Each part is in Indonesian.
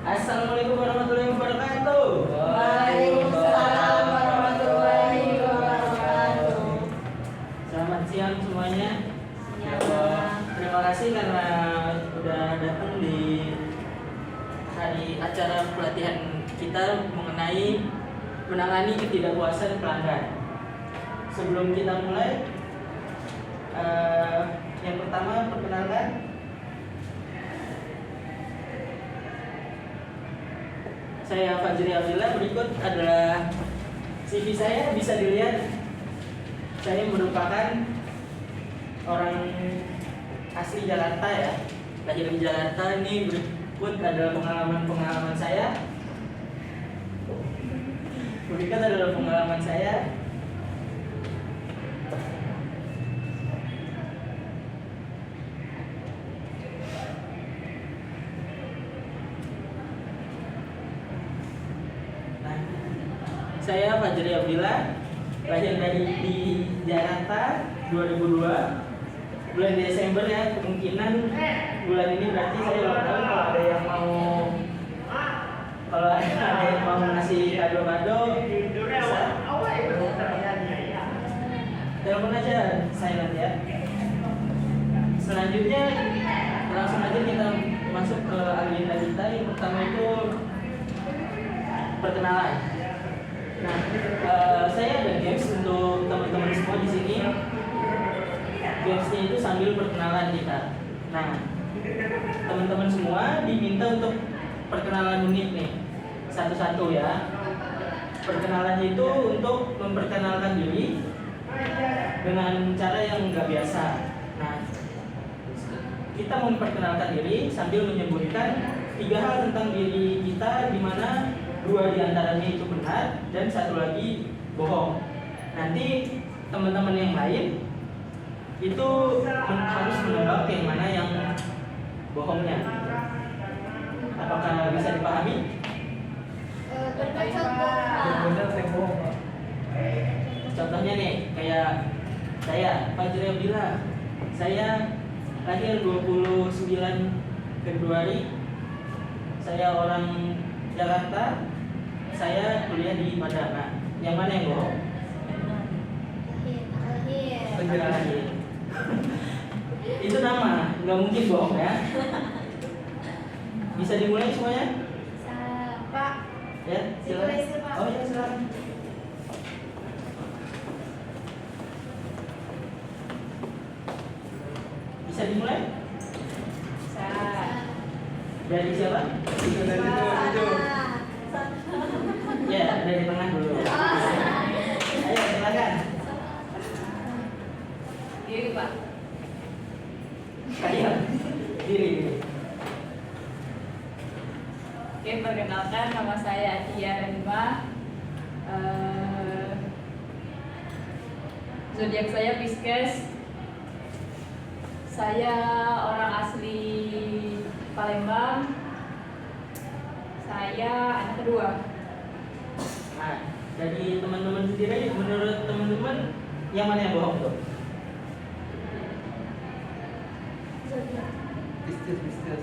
Assalamualaikum warahmatullahi wabarakatuh. Waalaikumsalam warahmatullahi wabarakatuh. Selamat siang semuanya. Terima kasih karena sudah datang di hari acara pelatihan kita mengenai menangani ketidakpuasan pelanggan. Sebelum kita mulai, yang pertama perkenalkan. Saya Fajri Abdillah. Berikut adalah CV saya, bisa dilihat. Saya merupakan orang asli Jakarta ya, lahir di Jakarta. Ini berikut adalah pengalaman saya. Berikut adalah pengalaman saya. Saya Fajri Abdillah, lahir di Jakarta 2002, bulan Desember ya, kemungkinan bulan ini berarti saya ulang tahun. Kalau ada yang mau ngasih kado-kado bisa telepon aja saya nanti ya. Selanjutnya langsung aja kita masuk ke agenda kita. Yang pertama itu perkenalan. Nah, saya ada games untuk teman-teman semua di sini. Gamesnya itu sambil perkenalan kita. Nah, teman-teman semua diminta untuk perkenalan unik nih, satu-satu ya. Perkenalannya itu untuk memperkenalkan diri dengan cara yang nggak biasa. Nah, kita memperkenalkan diri sambil menyebutkan 3 hal tentang diri kita, di mana 2 diantaranya itu benar dan 1 lagi bohong. Nanti teman-teman yang lain itu harus menebak yang mana yang bohongnya. Apakah bisa dipahami? Contohnya nih, kayak saya Fajri Abdillah. Saya lahir 29 Februari. Saya orang Jakarta. Saya kuliah di Padang. Yang mana yang bohong? Lahir. Itu nama, nggak mungkin bohong ya. Bisa dimulai semuanya? Pak. Ya, silakan. Dimulai, Pak. Oh ya, silakan. Bisa dimulai? Dari siapa? Ya, dari tengah dulu. Ayo, silakan. Diri, Pak. Ayo, diri. Oke, perkenalkan, nama saya Atia Renma. Zodiak saya Pisces. Saya orang asli Palembang. Saya anak kedua. Nah, dari teman-teman sendiri, menurut teman-teman yang mana yang bohong tuh? Bisnis.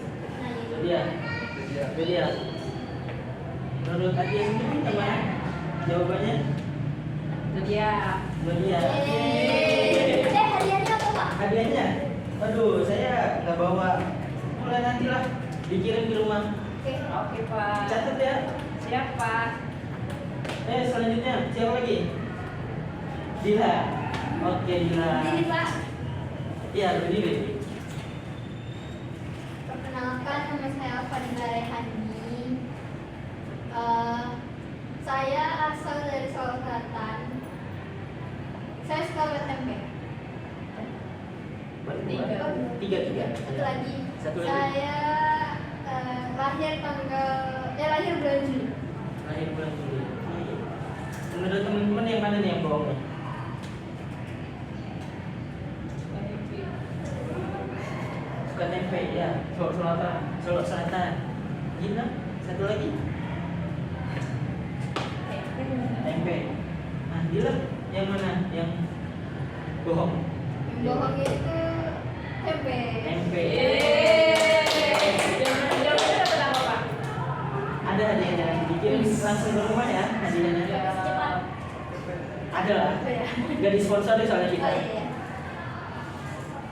Zodiak. Menurut Adia sendiri yang mana? Jawabannya? Zodiak. Hadiahnya apa, Pak? Hadiahnya? Waduh, saya nggak bawa. Mulai nanti lah, dikirim di rumah. Oke, Pak. Catat ya. Siap, Pak. Selanjutnya siapa lagi? Dila. Oke, Dila. Ini, Pak. Iya, berdiri. Perkenalkan, nama saya Fadila Rehani. Saya asal dari Solo Selatan. Saya suka buat tempe. Tiga. Satu lagi. Satu lagi. Saya lahir bulan Juli. Lahir bulan Juli. Menurut teman-teman yang mana nih yang bohong nih? Suka tempe ya. Solo Selatan. Gila. Satu lagi. Tempe. Nah, Dila yang mana yang bohong? Yang bohong itu tempe. Tempe. Jawabannya dapat apa, Pak? langsung ke rumah ya hadiahnya. Cepat. Ada lah. Oh, ya. Gak disponsori soalnya Oh, kita. iya.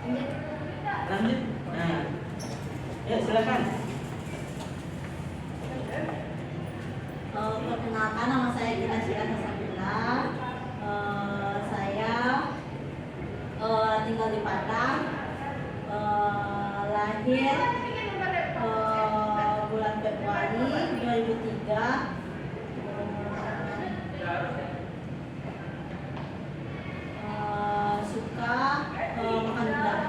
Lanjut. Lanjut. Nah, ya silakan. Perkenalkan, nama saya Gina Syira Sabila. Saya tinggal di Padang. Lahir bulan Februari 2003. Suka makan udang.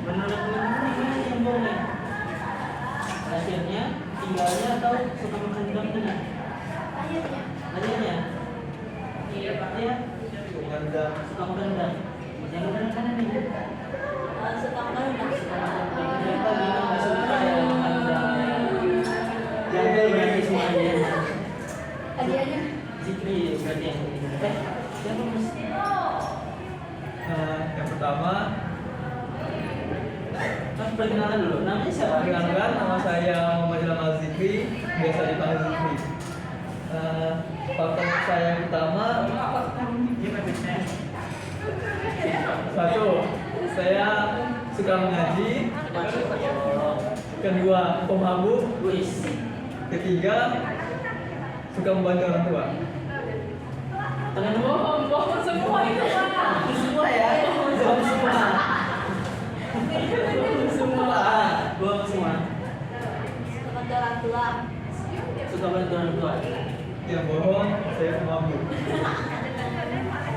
Menurut teman-teman gimana yang bohong nih? Lahirnya, tinggalnya atau suka makan udang benar? Akhirnya. Lahirnya? Iya Pak. Iya. Suka makan udang. Yang benar kanan nih. Suka makan udang. Ternyata Gina nggak suka ya makan udang. Gagal berarti semuanya. Hadiahnya. Zikri berarti yang ini. Siapa mas? Yang pertama, Mas perkenalan dulu. Namanya siapa? perkenalkan nama saya Muhammad Ilham Zikri, biasa dipanggil Zikri. Faktor saya yang pertama, satu, saya suka mengaji. Kedua, pemabuk. Wis. Ketiga, suka membantu orang tua. Tangan Bohong semua itu Pak. Itu semua ya. Bohong semua. Bohong semua. Bohong semua. Suka bantu orang tua. Suka bantu orang tua. Yang bohong, saya pemabuk.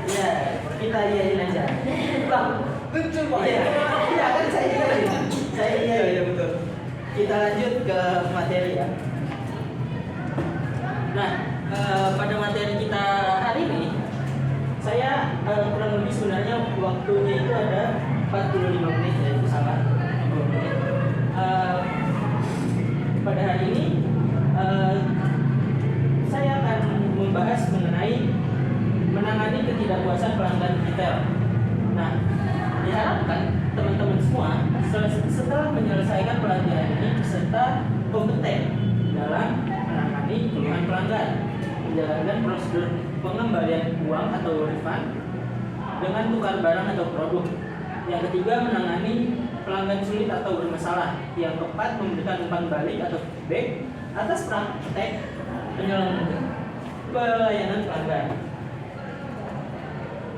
Iya, kita iyain aja. Bang, Betul Pak. iya. Iya kan saya iyain. Saya Iya, iyain. iya betul. Kita lanjut ke materi ya. Nah, pada materi kita hari ini, saya kurang lebih sebenarnya waktunya itu ada 45 menit ya, itu salah 20 menit. Pada hari ini, saya akan membahas mengenai menangani ketidakpuasan pelanggan retail. Nah, diharapkan teman-teman semua setelah menyelesaikan pelajaran ini serta kompeten dalam menangani keluhan pelanggan, menjalankan prosedur pengembalian uang atau refund dengan tukar barang atau produk. Yang ketiga, menangani pelanggan sulit atau bermasalah. Yang keempat, memberikan umpan balik atau feedback atas praktek penyelenggaraan pelayanan pelanggan.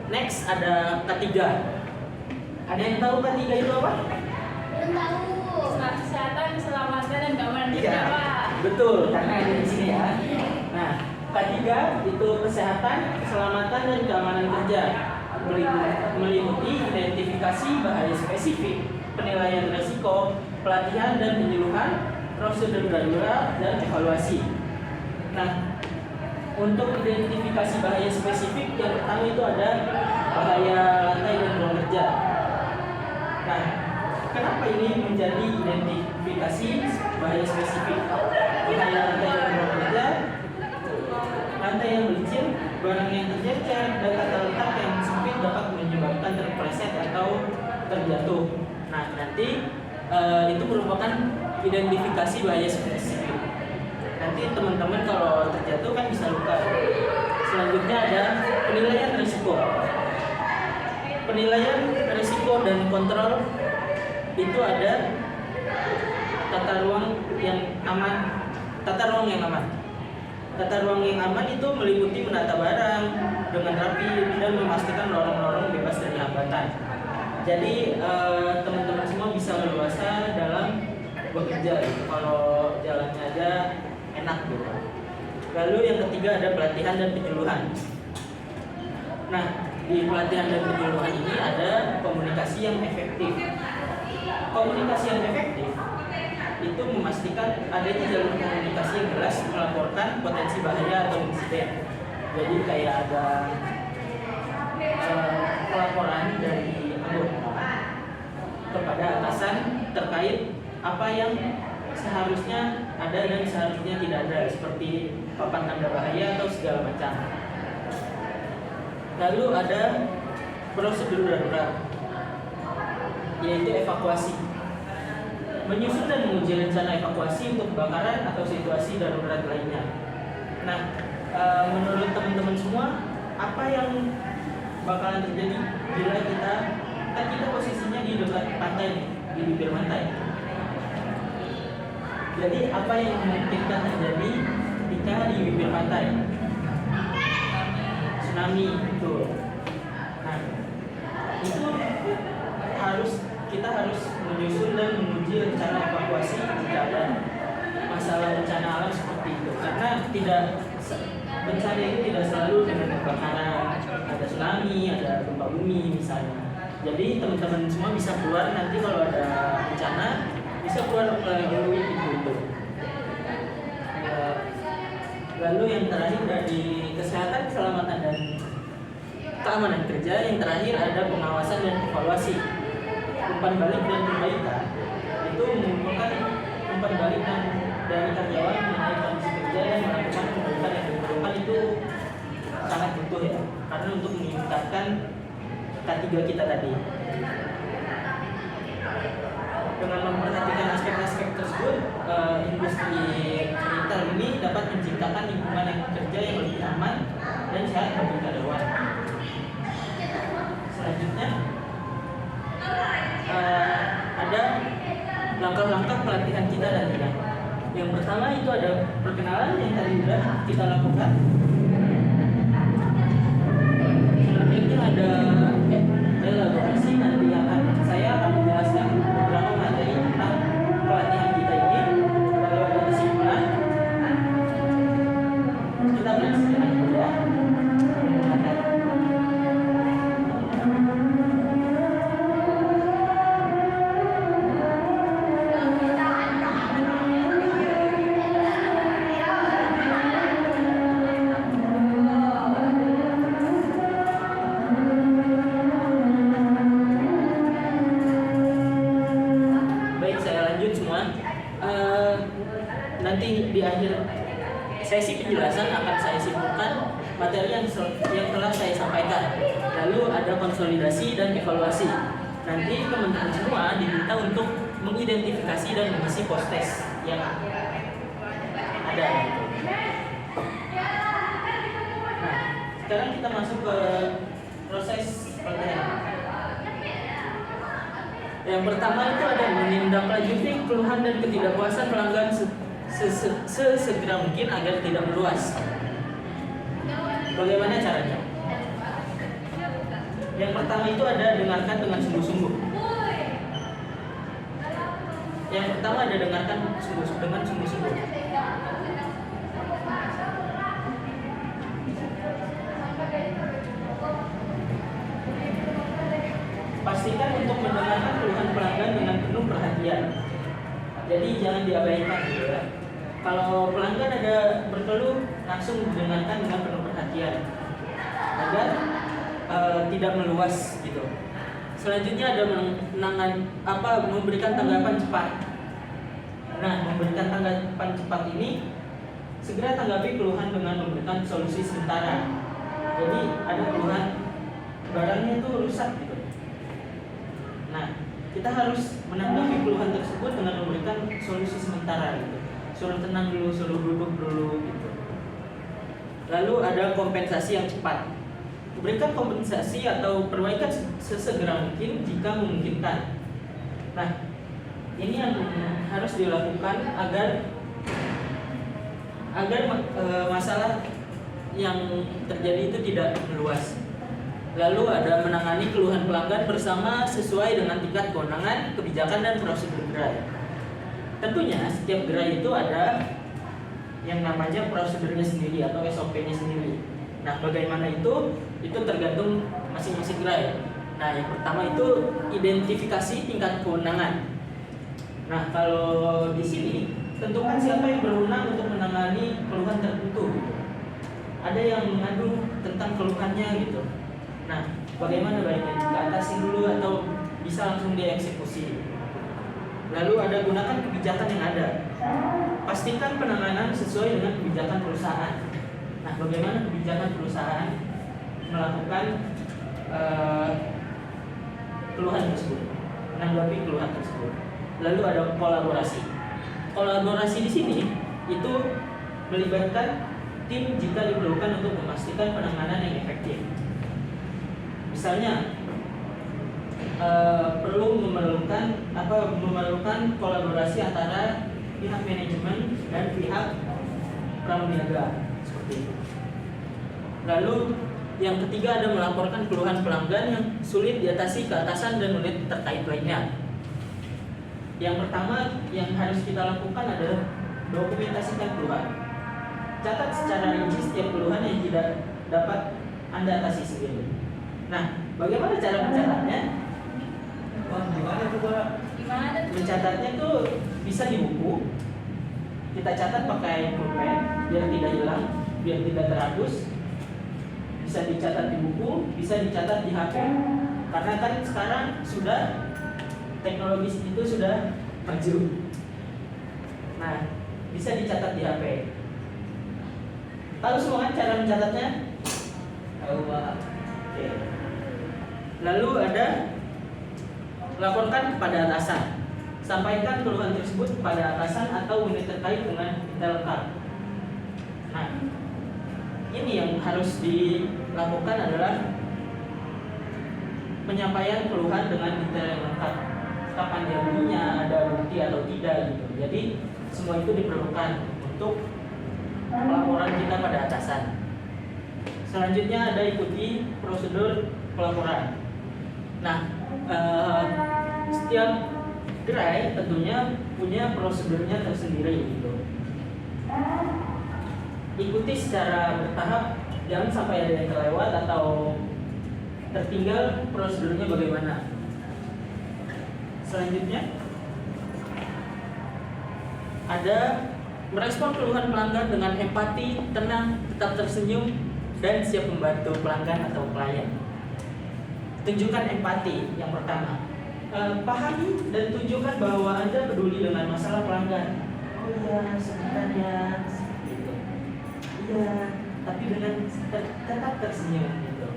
Next ada ketiga. Ada yang tahu ketiga itu apa? Belum tahu. Kesehatan, keselamatan dan keamanan kerja Iya, Pak. betul, karena ada di sini ya. Nah, ketiga itu kesehatan, keselamatan dan keamanan kerja, meliputi identifikasi bahaya spesifik, penilaian risiko, pelatihan dan penyuluhan, prosedur darurat dan evaluasi. Nah, untuk identifikasi bahaya spesifik yang pertama itu ada bahaya lantai dan ruang kerja. Nah, kenapa ini menjadi identifikasi bahaya spesifik? Bahaya lantai dan ruang kerja, lantai yang licin, barang yang tercecer, dan tata letak yang sempit dapat menyebabkan terpeleset atau terjatuh. Nah, nanti itu merupakan identifikasi bahaya spesifik. Nanti teman-teman kalau terjatuh kan bisa luka. Selanjutnya ada penilaian risiko. Penilaian risiko dan kontrol itu ada tata ruang yang aman. Tata ruang yang aman. Tata ruang yang aman itu meliputi menata barang dengan rapi dan memastikan lorong-lorong bebas dari hambatan. Jadi teman-teman semua bisa leluasa dalam bekerja gitu. Kalau jalannya aja enak gitu. Lalu yang ketiga ada pelatihan dan penyuluhan. Nah, di pelatihan dan penyuluhan ini ada komunikasi yang efektif. Komunikasi yang efektif itu memastikan adanya jalur komunikasi yang jelas melaporkan potensi bahaya atau insiden. Jadi kayak ada pelaporan dari anggota kepada atasan terkait apa yang seharusnya ada dan seharusnya tidak ada, seperti papan tanda bahaya atau segala macam. Lalu ada prosedur darurat, yaitu evakuasi. menyusun dan menguji rencana evakuasi untuk kebakaran atau situasi darurat lainnya. Nah, menurut teman-teman semua, apa yang bakalan terjadi bila kita posisinya di dekat pantai nih, di bibir pantai. Jadi apa yang memungkinkan terjadi ketika di bibir pantai? Tsunami itu. Nah, itu kita harus menyusun dan menguji rencana evakuasi jika ada masalah bencana alam seperti itu. Karena bencana itu tidak selalu dengan kebakaran, ada tsunami, ada gempa bumi misalnya. Jadi teman-teman semua bisa keluar nanti kalau ada bencana, bisa keluar melalui pintu itu. Lalu yang terakhir dari kesehatan, keselamatan dan keamanan kerja, yang terakhir ada pengawasan dan evaluasi. Umpan balik dan perbaikan itu mengumpulkan umpan balik dari karyawan mengenai kondisi kerja dan melakukan perbaikan yang diperlukan itu sangat butuh ya, karena untuk meningkatkan K3 kita tadi. Dengan memperhatikan aspek-aspek tersebut, industri retail ini dapat menciptakan lingkungan yang kerja yang lebih aman dan sehat bagi karyawan. Selanjutnya ada langkah-langkah pelatihan kita nantinya. Yang pertama itu ada perkenalan yang tadi sudah kita lakukan. Selanjutnya ada elaborasi, nanti saya akan menjelaskan beberapa materi tentang pelatihan kita ini. Lalu ada kesimpulan. Kita belajar ya. Nanti di akhir sesi penjelasan akan saya simpulkan materi yang telah saya sampaikan. Lalu ada konsolidasi dan evaluasi. Nanti teman-teman semua diminta untuk mengidentifikasi dan mengisi post-test yang ada. Nah, sekarang kita masuk ke proses pelatihan. Yang pertama itu ada menindaklanjuti keluhan dan ketidakpuasan pelanggan sesegera mungkin agar tidak meluas. Bagaimana caranya? Yang pertama itu ada dengarkan dengan sungguh-sungguh. Yang pertama ada dengarkan dengan sungguh-sungguh. Pastikan untuk mendengarkan keluhan pelanggan dengan penuh perhatian. Jadi jangan diabaikan gitu ya. Kalau pelanggan ada berkeluh, langsung didengarkan dengan penuh perhatian agar tidak meluas gitu. Selanjutnya ada memberikan tanggapan cepat. Nah, memberikan tanggapan cepat ini segera tanggapi keluhan dengan memberikan solusi sementara. Jadi ada keluhan barangnya itu rusak gitu. Nah, kita harus menanggapi keluhan tersebut dengan memberikan solusi sementara gitu. Suruh tenang dulu, suruh duduk dulu gitu. Lalu ada kompensasi yang cepat. Berikan kompensasi atau perbaikan sesegera mungkin jika memungkinkan. Nah, ini yang harus dilakukan agar masalah yang terjadi itu tidak meluas. Lalu ada menangani keluhan pelanggan bersama sesuai dengan tingkat kewenangan, kebijakan dan prosedur gerai. Tentunya setiap gerai itu ada yang namanya prosedurnya sendiri atau SOP-nya sendiri. Nah, bagaimana itu tergantung masing-masing gerai. Nah, yang pertama itu identifikasi tingkat kewenangan. Nah, kalau di sini tentukan siapa yang berwenang untuk menangani keluhan tertentu. Ada yang mengadu tentang keluhannya gitu. Nah, bagaimana baiknya diatasi dulu atau bisa langsung dieksekusi. Lalu ada gunakan kebijakan yang ada. Pastikan penanganan sesuai dengan kebijakan perusahaan. Nah, bagaimana kebijakan perusahaan melakukan keluhan tersebut, menanggapi keluhan tersebut. Lalu ada kolaborasi. Kolaborasi di sini itu melibatkan tim jika diperlukan untuk memastikan penanganan yang efektif. Misalnya memerlukan kolaborasi antara pihak manajemen dan pihak pramuniaga seperti itu. Lalu yang ketiga ada melaporkan keluhan pelanggan yang sulit diatasi ke atasan dan unit terkait lainnya. Yang pertama yang harus kita lakukan adalah dokumentasikan keluhan. Catat secara rinci setiap keluhan yang tidak dapat Anda atasi sendiri. Nah, bagaimana cara mencatatnya? Wah, gimana itu Pak? Gimana tuh? Mencatatnya tuh bisa di buku. Kita catat pakai pulpen biar tidak hilang, biar tidak terhapus. Bisa dicatat di buku, bisa dicatat di HP. Karena kan sekarang sudah teknologi itu sudah maju. Nah, bisa dicatat di HP. Tahu semua kan cara mencatatnya? Tahu Pak. Oke. Lalu ada laporkan kepada atasan. Sampaikan keluhan tersebut kepada atasan atau unit terkait dengan detail lengkap. Nah, ini yang harus dilakukan adalah penyampaian keluhan dengan detail yang lengkap. Kapan dia bunyinya, ada bukti atau tidak gitu. Jadi semua itu diperlukan untuk pelaporan kita pada atasan. Selanjutnya ada ikuti prosedur pelaporan. Nah, setiap gerai tentunya punya prosedurnya tersendiri gitu. Ikuti secara bertahap, jangan sampai ada yang kelewat atau tertinggal prosedurnya bagaimana. Selanjutnya ada merespon keluhan pelanggan dengan empati, tenang, tetap tersenyum, dan siap membantu pelanggan atau klien. Tunjukkan empati yang pertama. Pahami dan tunjukkan bahwa Anda peduli dengan masalah pelanggan. Oh iya, sebentar ya, gitu. Iya, tapi dengan tetap tersenyum gitu.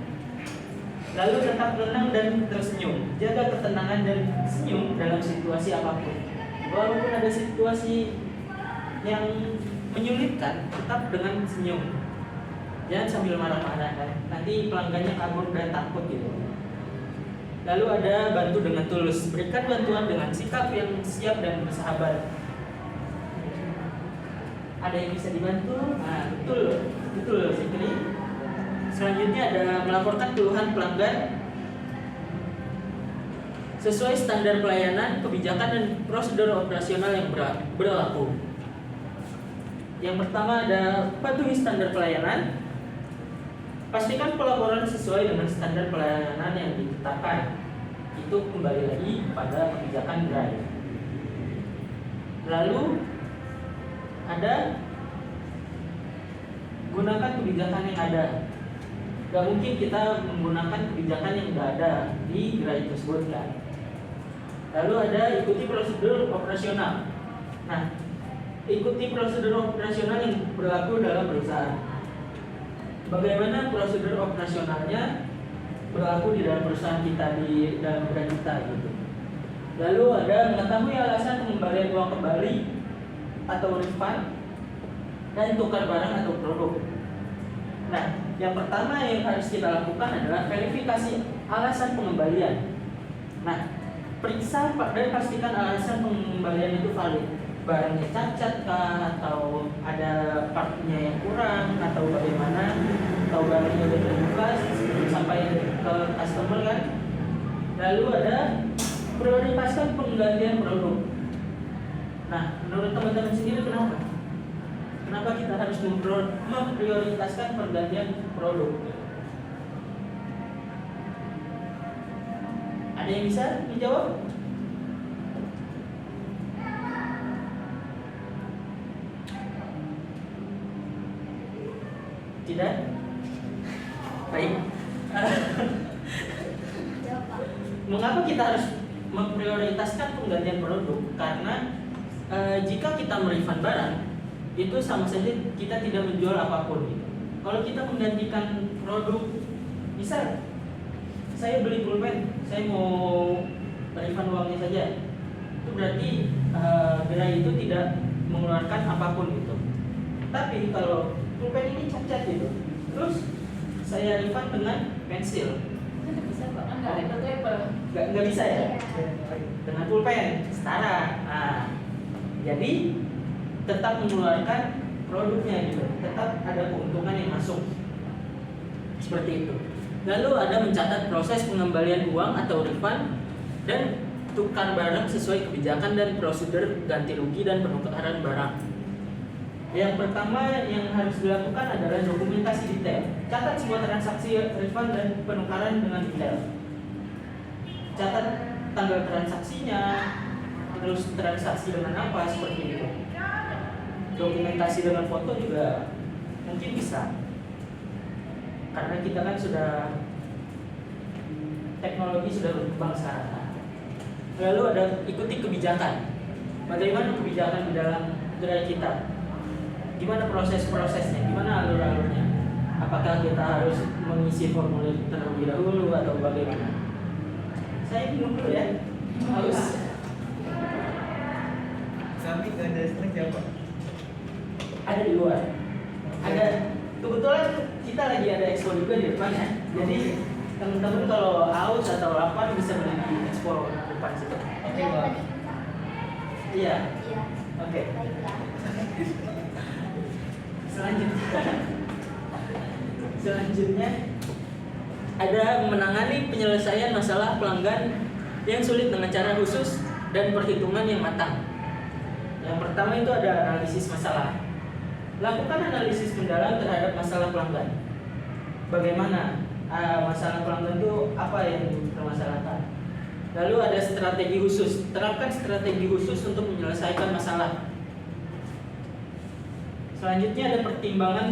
Lalu tetap tenang dan tersenyum. Jaga ketenangan dan senyum dalam situasi apapun. Walaupun ada situasi yang menyulitkan, tetap dengan senyum. Jangan sambil marah-marah kan. Nanti pelanggannya kabur dan takut gitu. Lalu ada bantu dengan tulus. Berikan bantuan dengan sikap yang siap dan bersahabat. Ada yang bisa dibantu? Nah, betul Fikri. Selanjutnya ada melaporkan keluhan pelanggan sesuai standar pelayanan, kebijakan dan prosedur operasional yang berlaku. Yang pertama ada patuhi standar pelayanan. Pastikan pelaporan sesuai dengan standar pelayanan yang ditetapkan. Itu kembali lagi pada kebijakan gerai. Lalu ada gunakan kebijakan yang ada. Gak mungkin kita menggunakan kebijakan yang tidak ada di gerai tersebut kan. Lalu ada ikuti prosedur operasional. Nah, ikuti prosedur operasional yang berlaku dalam perusahaan. Bagaimana prosedur operasionalnya berlaku di dalam perusahaan kita, di dalam gerai kita gitu. Lalu ada mengetahui alasan pengembalian uang kembali atau refund dan tukar barang atau produk. Nah, yang pertama yang harus kita lakukan adalah verifikasi alasan pengembalian. Nah, periksa dan pastikan alasan pengembalian itu valid. Barangnya cacat kah, atau ada partnya yang kurang, atau bagaimana, atau barangnya sudah terbuka sebelum sampai ke customer kan. Lalu ada prioritaskan penggantian produk. Nah, menurut teman-teman sendiri kenapa? Kenapa kita harus memprioritaskan pergantian produk? Ada yang bisa dijawab? Tidak? Baik. Mengapa kita harus memprioritaskan penggantian produk? Karena jika kita merefund barang, itu sama saja kita tidak menjual apapun gitu. Kalau kita menggantikan produk, misal saya beli pulpen, saya mau refund uangnya saja. itu berarti gerai itu tidak mengeluarkan apapun gitu. Tapi kalau pulpen ini cacat gitu, terus saya refund dengan pensil, Tidak bisa kok, enggak ada label. nggak bisa ya? Dengan pulpen setara. Nah, jadi tetap mengeluarkan produknya gitu, tetap ada keuntungan yang masuk seperti itu. Lalu ada mencatat proses pengembalian uang atau refund dan tukar barang sesuai kebijakan dan prosedur ganti rugi dan penukaran barang. Yang pertama yang harus dilakukan adalah dokumentasi detail. Catat semua transaksi refund dan penukaran dengan detail. Catat tanggal transaksinya, terus transaksi dengan apa, seperti itu. Dokumentasi dengan foto juga mungkin bisa, karena kita kan sudah teknologi sudah berkembang sekarang. Lalu ada ikuti kebijakan. Bagaimana kebijakan di dalam gerai kita? Gimana proses-prosesnya? Gimana alur-alurnya? Apakah kita harus mengisi formulir terlebih dahulu atau bagaimana? Saya bingung dulu ya. Harus. Kami nggak ada sengaja Pak. Ada di luar. Ada, kebetulan kita lagi ada expo juga di depan ya. Jadi teman-teman kalau haus atau lapar bisa beli di expo depan situ. Oke Pak. Iya. Iya. Oke. Baiklah. Selanjutnya ada menangani penyelesaian masalah pelanggan yang sulit dengan cara khusus dan perhitungan yang matang. Yang pertama itu ada analisis masalah. Lakukan analisis mendalam terhadap masalah pelanggan. Bagaimana masalah pelanggan itu, apa yang dipermasalahkan. Lalu ada strategi khusus. Terapkan strategi khusus untuk menyelesaikan masalah. Selanjutnya ada pertimbangan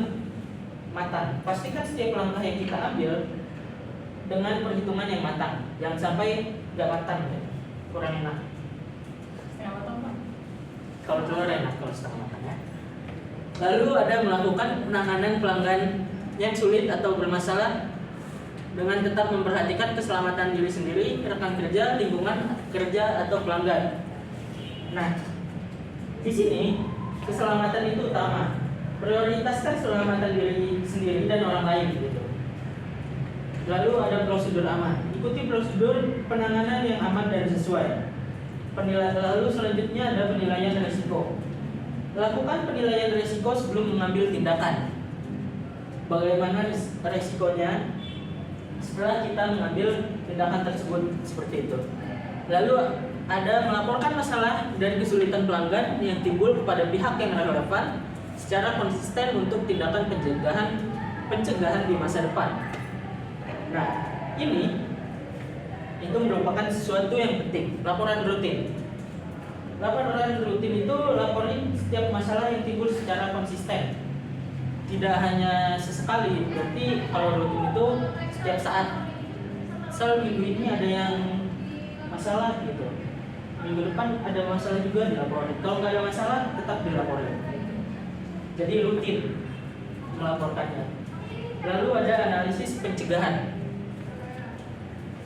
matang. Pastikan setiap langkah yang kita ambil dengan perhitungan yang matang. Jangan sampai nggak matang, ya. Kurang enak. Setengah matang Pak. Kalau telur enak, kalau setengah matang ya. Lalu ada melakukan penanganan pelanggan yang sulit atau bermasalah dengan tetap memperhatikan keselamatan diri sendiri, rekan kerja, lingkungan kerja atau pelanggan. Nah, di sini keselamatan itu utama. Prioritaskan keselamatan diri sendiri dan orang lain gitu. Lalu ada prosedur aman. Ikuti prosedur penanganan yang aman dan sesuai. Lalu selanjutnya ada penilaian risiko. Lakukan penilaian risiko sebelum mengambil tindakan. Bagaimana risikonya setelah kita mengambil tindakan tersebut, seperti itu. Lalu ada melaporkan masalah dan kesulitan pelanggan yang timbul kepada pihak yang relevan secara konsisten untuk tindakan pencegahan di masa depan. Nah, ini itu merupakan sesuatu yang penting. Laporan rutin. Laporan rutin itu laporin setiap masalah yang timbul secara konsisten. Tidak hanya sesekali. Berarti kalau rutin itu setiap saat. Misal minggu ini ada yang masalah gitu, minggu depan ada masalah juga dilaporin. Kalau nggak ada masalah tetap dilaporin. Jadi rutin melaporkannya. Lalu ada analisis pencegahan.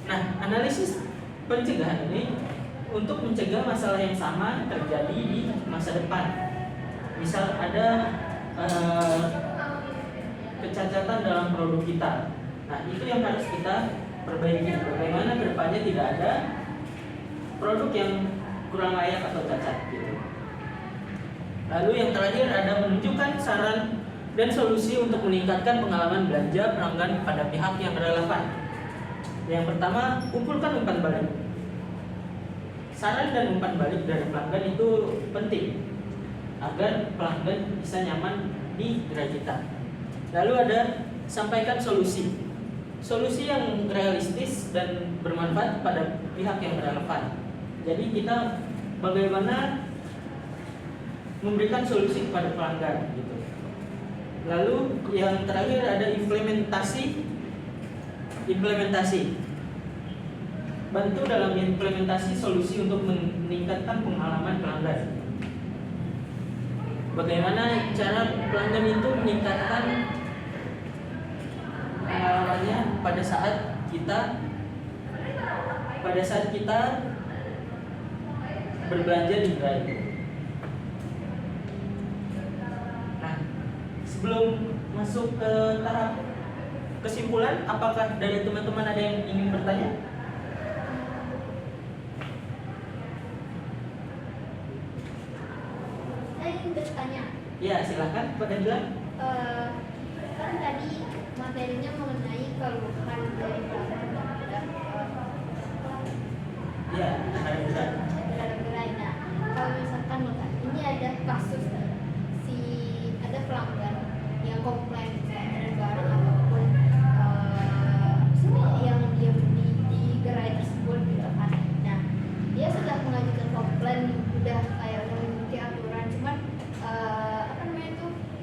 Nah, analisis pencegahan ini untuk mencegah masalah yang sama terjadi di masa depan. Misal ada kecacatan dalam produk kita. Nah, itu yang harus kita perbaiki. Bagaimana kedepannya tidak ada produk yang kurang layak atau cacat gitu. Lalu yang terakhir ada menunjukkan saran dan solusi untuk meningkatkan pengalaman belanja pelanggan pada pihak yang relevan. Yang pertama, kumpulkan umpan balik. Saran dan umpan balik dari pelanggan itu penting agar pelanggan bisa nyaman di gerai kita. Lalu ada sampaikan solusi. Solusi yang realistis dan bermanfaat pada pihak yang relevan. Jadi kita bagaimana memberikan solusi kepada pelanggan gitu. Lalu yang terakhir ada implementasi. Bantu dalam implementasi solusi untuk meningkatkan pengalaman pelanggan. Bagaimana cara pelanggan itu meningkatkan pengalamannya pada saat kita berbelanja di gerai itu. Nah, sebelum masuk ke tahap kesimpulan, apakah dari teman-teman ada yang ingin bertanya? Saya ingin bertanya. Ya, silahkan pada bilang. Kan tadi materinya mengenai keluhan dari Ya, ada benar. terhadap gerai. Nah, kalau misalkan ini ada kasus si ada pelanggan yang komplain misalnya ada barang ataupun yang dia beli di gerai tersebut gitu kan. Nah, dia sudah mengajukan komplain, udah kayak udah mengikuti aturan, cuman apa namanya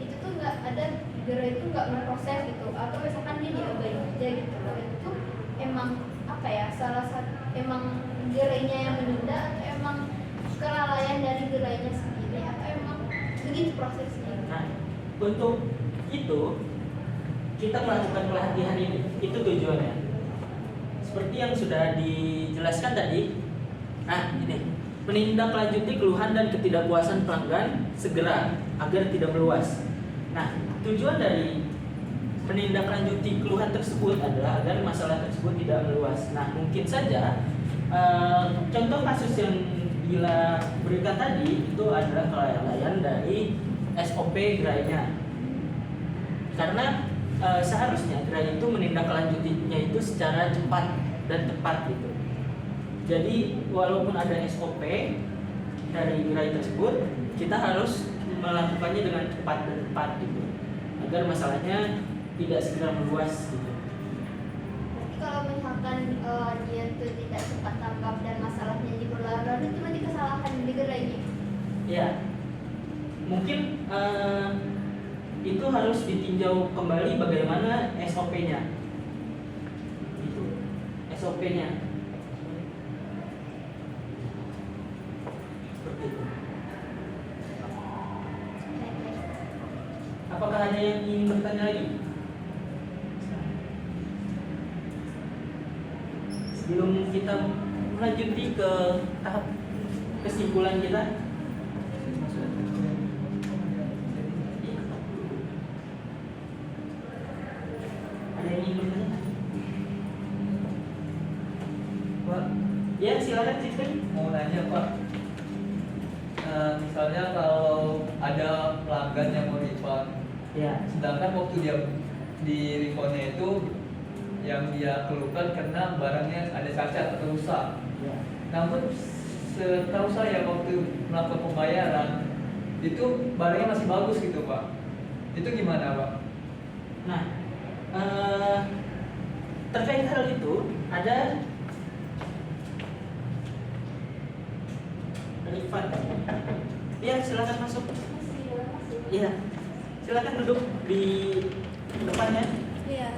itu tuh nggak ada, gerai itu nggak memproses gitu, atau misalkan dia diabaikan aja gitu loh. Itu emang apa ya, salah satu emang gerainya yang menunda atau emang kelalaian dari gerainya sendiri atau emang begitu prosesnya? Nah, untuk itu kita melakukan pelatihan ini, itu tujuannya. Seperti yang sudah dijelaskan tadi. Nah, ini menindaklanjuti keluhan dan ketidakpuasan pelanggan segera agar tidak meluas. Nah, tujuan dari menindaklanjuti keluhan tersebut adalah agar masalah tersebut tidak meluas. Nah, mungkin saja contoh kasus yang Gila berikan tadi itu adalah kelalaian dari SOP gerainya. Karena seharusnya gerai itu menindaklanjutinya itu secara cepat dan tepat gitu. Jadi walaupun ada SOP dari gerai tersebut, kita harus melakukannya dengan cepat dan tepat gitu, agar masalahnya tidak segera meluas gitu. Tapi kalau misalkan dia tuh tidak cepat tanggap dan masalahnya jadi berlarut, itu nanti kesalahan di gerainya. Ya, mungkin itu harus ditinjau kembali bagaimana SOP-nya. Itu SOP-nya. Seperti itu. Apakah ada yang ingin bertanya lagi? Sebelum kita melanjuti ke tahap kesimpulan kita. Ada yang ingin bertanya? Pak, Ya, silakan Cipin. mau nanya Pak. Misalnya kalau ada pelanggan yang mau refund, Ya. sedangkan waktu dia di refundnya itu yang dia keluhkan karena barangnya ada cacat atau rusak. Ya. Namun setahu saya waktu melakukan pembayaran itu barangnya masih bagus gitu Pak. Itu gimana Pak? Nah, terkait hal itu ada refund. Ya, silakan masuk. Ya, silakan duduk di depannya. Iya.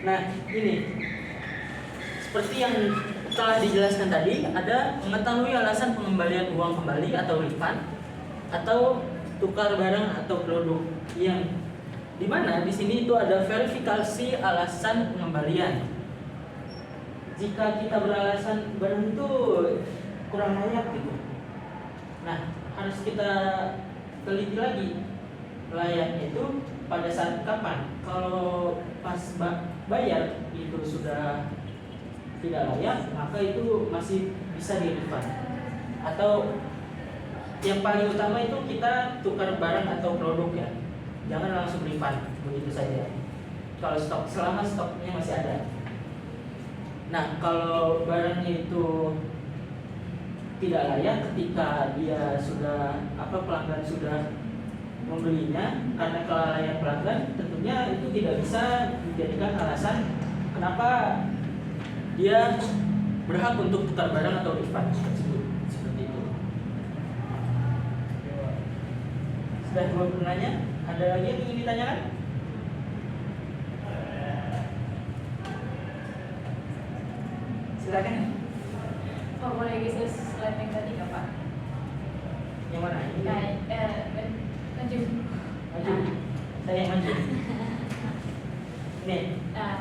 Nah, ini seperti yang telah dijelaskan tadi, ada mengetahui alasan pengembalian uang kembali atau refund atau tukar barang atau produk, yang dimana di sini itu ada verifikasi alasan pengembalian. Jika kita beralasan barang itu kurang layak gitu, nah harus kita teliti lagi layaknya itu pada saat kapan. Kalau pas bayar itu sudah tidak layak, maka itu masih bisa di refund. Atau yang paling utama itu kita tukar barang atau produk ya, jangan langsung refund begitu saja. Kalau stok, selama stoknya masih ada. Nah, kalau barangnya itu tidak layak ketika dia sudah pelanggan sudah membelinya, karena kelalaian pelanggan, tentunya itu tidak bisa dijadikan alasan kenapa dia berhak untuk tukar barang atau refund tersebut. Seperti itu. Sudah dua penanya, ada lagi yang ingin ditanyakan? Silakan. Oh, boleh geser slide yang tadi nggak Pak? Yang mana? Ini. Maju. Maju. Saya yang maju. Nih. Nah,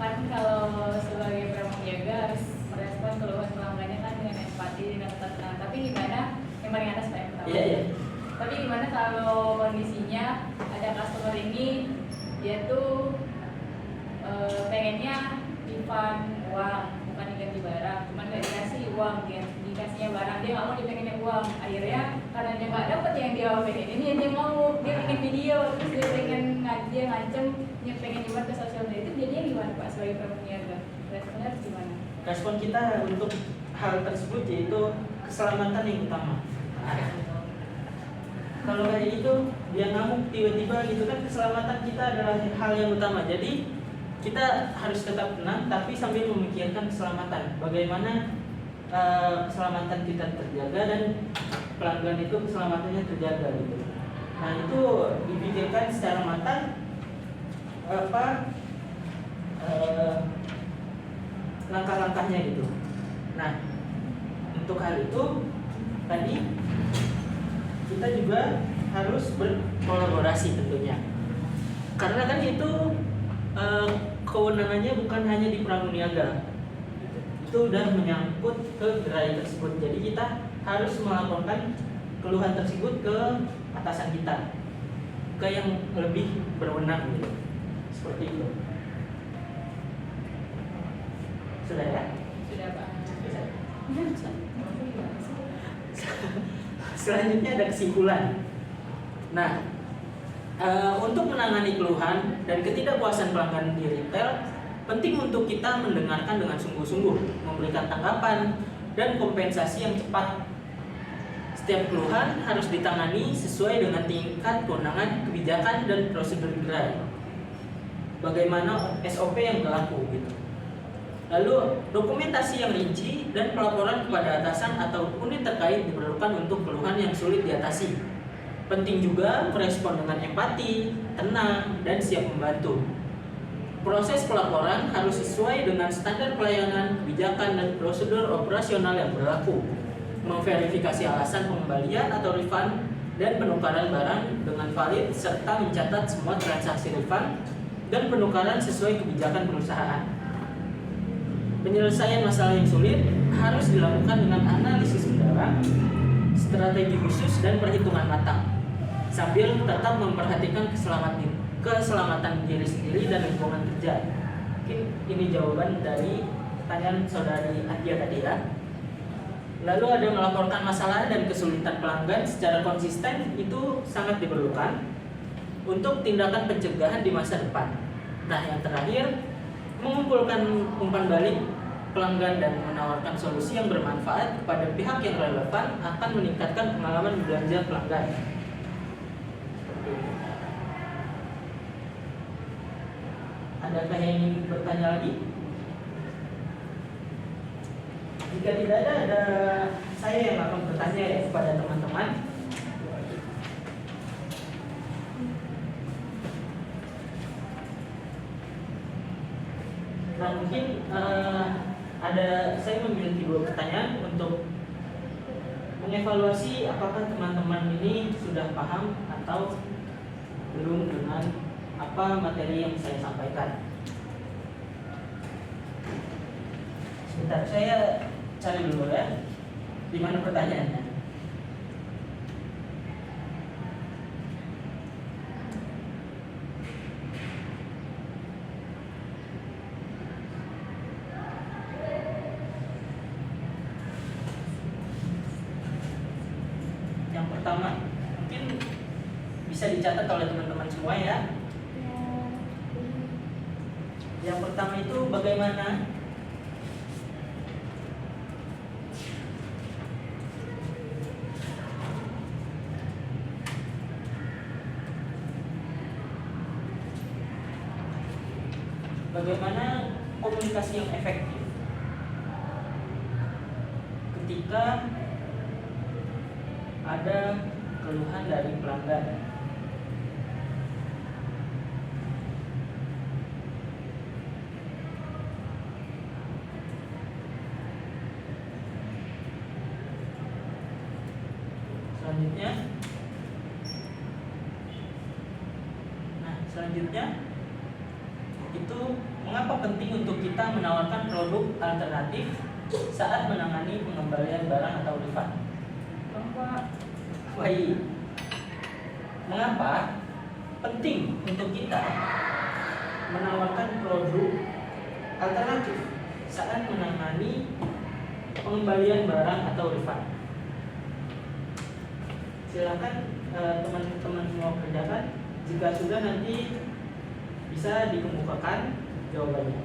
Kan kalau sebagai pramuniaga harus merespon keluhan pelanggannya kan dengan empati, dengan ketenangan. Tapi gimana yang paling atas Pak yang pertama? Iya, iya. Tapi gimana kalau kondisinya ada customer ini dia tuh pengennya refund uang, bukan diganti barang, cuman nggak dikasih uang, dia dikasihnya barang, dia nggak mau, dia pengennya uang. Akhirnya karena dia nggak dapet yang dia pengen ini, dia mau, dia pengen video, terus dia pengen dia ngancem, dia pengen nyebar ke sosial media, itu jadinya gimana Pak sebagai pramuniaga? Responnya harus gimana? Respon kita untuk hal tersebut yaitu keselamatan yang utama. Kalau kayak gitu dia ngamuk tiba-tiba gitu kan, keselamatan kita adalah hal yang utama. Jadi kita harus tetap tenang tapi sambil memikirkan keselamatan. Bagaimana keselamatan kita terjaga dan pelanggan itu keselamatannya terjaga gitu. Nah itu dipikirkan secara matang langkah-langkahnya gitu. Nah untuk hal itu tadi kita juga harus berkolaborasi tentunya, karena kan itu kewenangannya bukan hanya di pramuniaga, itu udah menyangkut ke gerai tersebut. Jadi kita harus melaporkan keluhan tersebut ke atasan kita, ke yang lebih berwenang gitu. Seperti itu. Sudah ya? Sudah Pak. Selanjutnya ada kesimpulan. Nah, untuk menangani keluhan dan ketidakpuasan pelanggan di retail, penting untuk kita mendengarkan dengan sungguh-sungguh, memberikan tanggapan dan kompensasi yang cepat. Setiap keluhan harus ditangani sesuai dengan tingkat kewenangan, kebijakan, dan prosedur gerai. Bagaimana SOP yang berlaku gitu. Lalu dokumentasi yang rinci dan pelaporan kepada atasan atau unit terkait diperlukan untuk keluhan yang sulit diatasi. Penting juga merespon dengan empati, tenang, dan siap membantu. Proses pelaporan harus sesuai dengan standar pelayanan, kebijakan, dan prosedur operasional yang berlaku. Memverifikasi alasan pengembalian atau refund dan penukaran barang dengan valid serta mencatat semua transaksi refund dan penukaran sesuai kebijakan perusahaan. Penyelesaian masalah yang sulit harus dilakukan dengan analisis mendalam, strategi khusus, dan perhitungan matang, sambil tetap memperhatikan keselamatan diri sendiri dan lingkungan kerja. Mungkin ini jawaban dari pertanyaan saudari Atia tadi ya. Lalu ada melaporkan masalah dan kesulitan pelanggan secara konsisten, itu sangat diperlukan untuk tindakan pencegahan di masa depan. Nah yang terakhir, mengumpulkan umpan balik pelanggan dan menawarkan solusi yang bermanfaat kepada pihak yang relevan akan meningkatkan pengalaman belanja pelanggan. Adakah yang ingin bertanya lagi? Jika tidak ada saya yang akan bertanya ya kepada teman-teman. Nah mungkin saya memiliki 2 pertanyaan untuk mengevaluasi apakah teman-teman ini sudah paham atau belum dengan apa materi yang saya sampaikan. Sebentar, saya cari dulu ya. Di mana pertanyaannya? Yang pertama, mungkin bisa dicatat oleh teman-teman semua ya. Yang pertama itu bagaimana komunikasi yang efektif ketika ada keluhan dari pelanggan. Selanjutnya itu Mengapa penting untuk kita menawarkan produk alternatif saat menangani pengembalian barang atau refund? Bapak, Baik. Mengapa penting untuk kita menawarkan produk alternatif saat menangani pengembalian barang atau refund? Silakan teman-teman semua kerjakan. Jika sudah, nanti bisa dikemukakan jawabannya.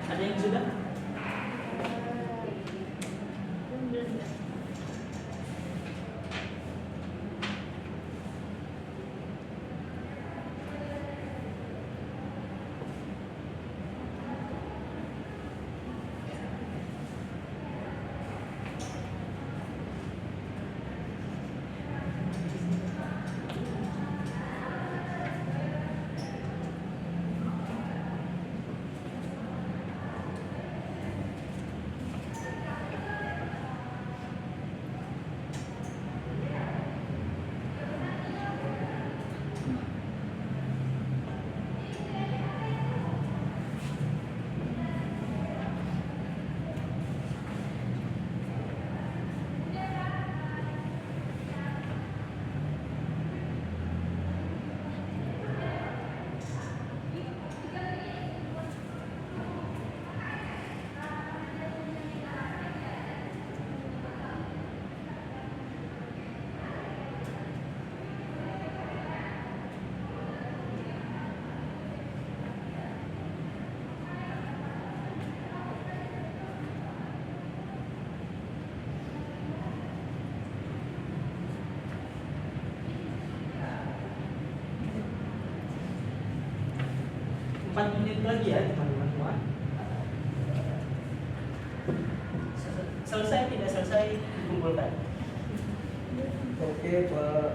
Ada yang sudah? Empat menit lagi ya teman-teman semua. Selesai tidak selesai dikumpulkan. Oke, Pak.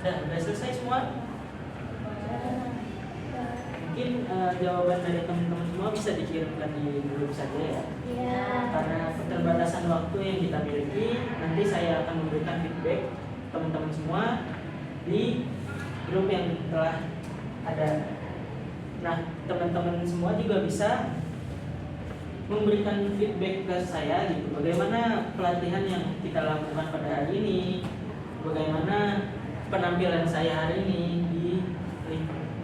Udah selesai semua? Mungkin jawaban dari teman-teman semua bisa dikirimkan di grup saja ya. Iya. Karena keterbatasan waktu yang kita miliki, nanti saya akan memberikan feedback teman-teman semua di grup yang telah ada. Nah, teman-teman semua juga bisa memberikan feedback ke saya gitu. Bagaimana pelatihan yang kita lakukan pada hari ini, bagaimana penampilan saya hari ini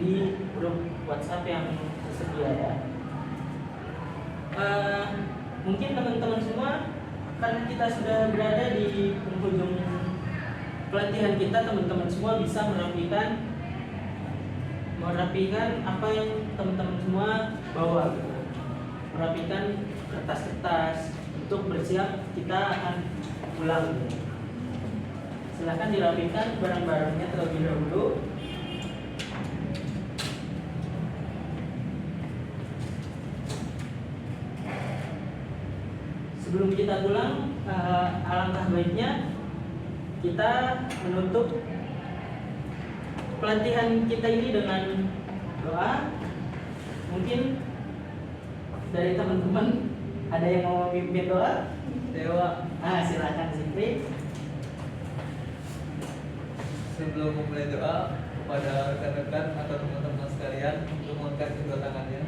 di grup WhatsApp yang tersedia ya. Mungkin teman-teman semua, karena kita sudah berada di penghujung pelatihan kita, teman-teman semua bisa merapikan apa yang teman-teman semua bawa gitu. Merapikan kertas-kertas untuk bersiap kita akan pulang gitu. Silahkan dirapikan barang-barangnya terlebih dahulu. Sebelum kita pulang, alangkah baiknya kita menutup pelatihan kita ini dengan doa. Mungkin dari teman-teman ada yang mau memimpin doa? Dewa, Silakan Zikri. sebelum memulai doa kepada rekan-rekan atau teman-teman sekalian untuk mengangkat kedua tangannya.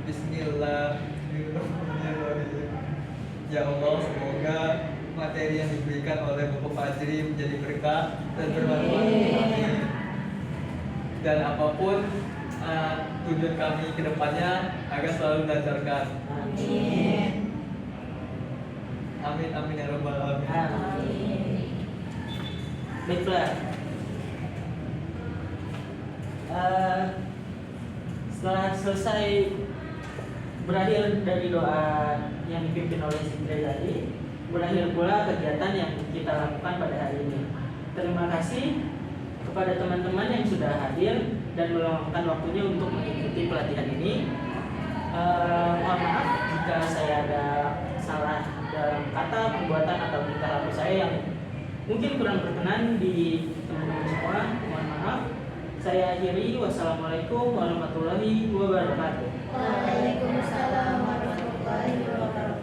Bismillahirrahmanirrahim. Ya Allah, semoga materi yang diberikan oleh Bapak Fajri menjadi berkah dan bermanfaat untuk kami. Dan apapun tujuan kami ke depannya agar selalu dilancarkan. Amin. Amin amin ya rabbal alamin. Amin. Baiklah. Setelah selesai berakhir dari doa yang dipimpin oleh Zikri tadi, berakhir pula kegiatan yang kita lakukan pada hari ini. Terima kasih kepada teman-teman yang sudah hadir dan meluangkan waktunya untuk mengikuti pelatihan ini. Mohon maaf jika saya ada salah dalam kata, perbuatan atau tingkah laku saya yang mungkin kurang berkenan di teman-teman semua. Mohon maaf. Saya akhiri. Wassalamualaikum warahmatullahi wabarakatuh. Waalaikumsalam warahmatullahi wabarakatuh.